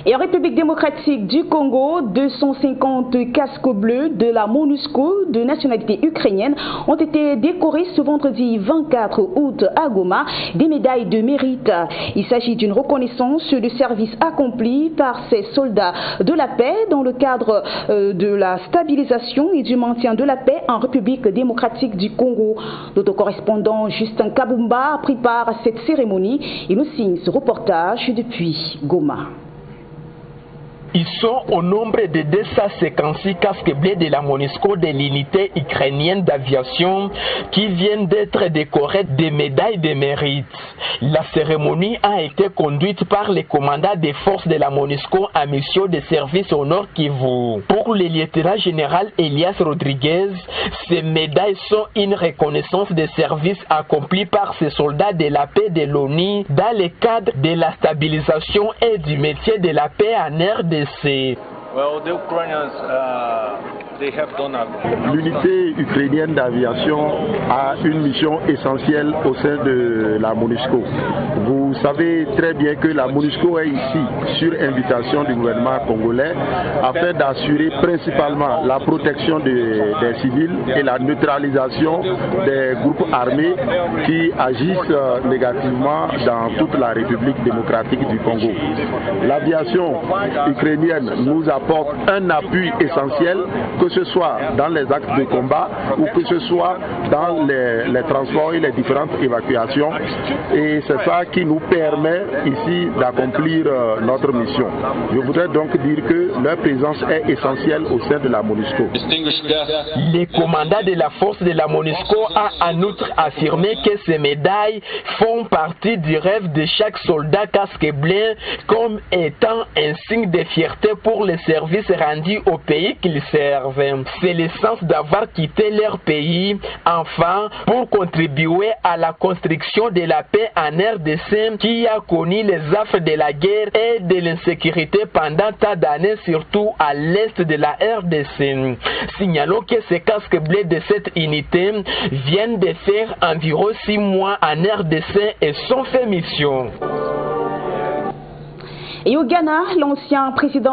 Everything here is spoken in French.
Et en République démocratique du Congo, 250 casques bleus de la MONUSCO de nationalité ukrainienne ont été décorés ce vendredi 24 août à Goma des médailles de mérite. Il s'agit d'une reconnaissance de service accompli par ces soldats de la paix dans le cadre de la stabilisation et du maintien de la paix en République démocratique du Congo. Notre correspondant Justin Kabumba prépare cette cérémonie et nous signe ce reportage depuis Goma. Ils sont au nombre de 256 casques bleus de la MONUSCO de l'unité ukrainienne d'aviation qui viennent d'être décorés des médailles de mérite. La cérémonie a été conduite par le commandant des forces de la MONUSCO en mission de service au Nord Kivu. Pour le lieutenant général Elias Rodriguez, ces médailles sont une reconnaissance de service accompli par ces soldats de la paix de l'ONU dans le cadre de la stabilisation et du métier de la paix en RDC. L'unité ukrainienne d'aviation a une mission essentielle au sein de la MONUSCO. Vous savez très bien que la MONUSCO est ici sur invitation du gouvernement congolais afin d'assurer principalement la protection des civils et la neutralisation des groupes armés qui agissent négativement dans toute la République démocratique du Congo. L'aviation ukrainienne nous apporte un appui essentiel, que ce soit dans les actes de combat ou que ce soit dans les transports et les différentes évacuations. Et c'est ça qui nous permet ici d'accomplir notre mission. Je voudrais donc dire que leur présence est essentielle au sein de la MONUSCO. Le commandant de la force de la MONUSCO a en outre affirmé que ces médailles font partie du rêve de chaque soldat casque bleu comme étant un signe de fierté pour les services rendus au pays qu'ils servent. C'est le sens d'avoir quitté leur pays, enfin, pour contribuer à la construction de la paix en RDC qui a connu les affres de la guerre et de l'insécurité pendant tant d'années, surtout à l'est de la RDC. Signalons que ces casques bleus de cette unité viennent de faire environ 6 mois en RDC et sont fait mission. Et au Ghana, l'ancien président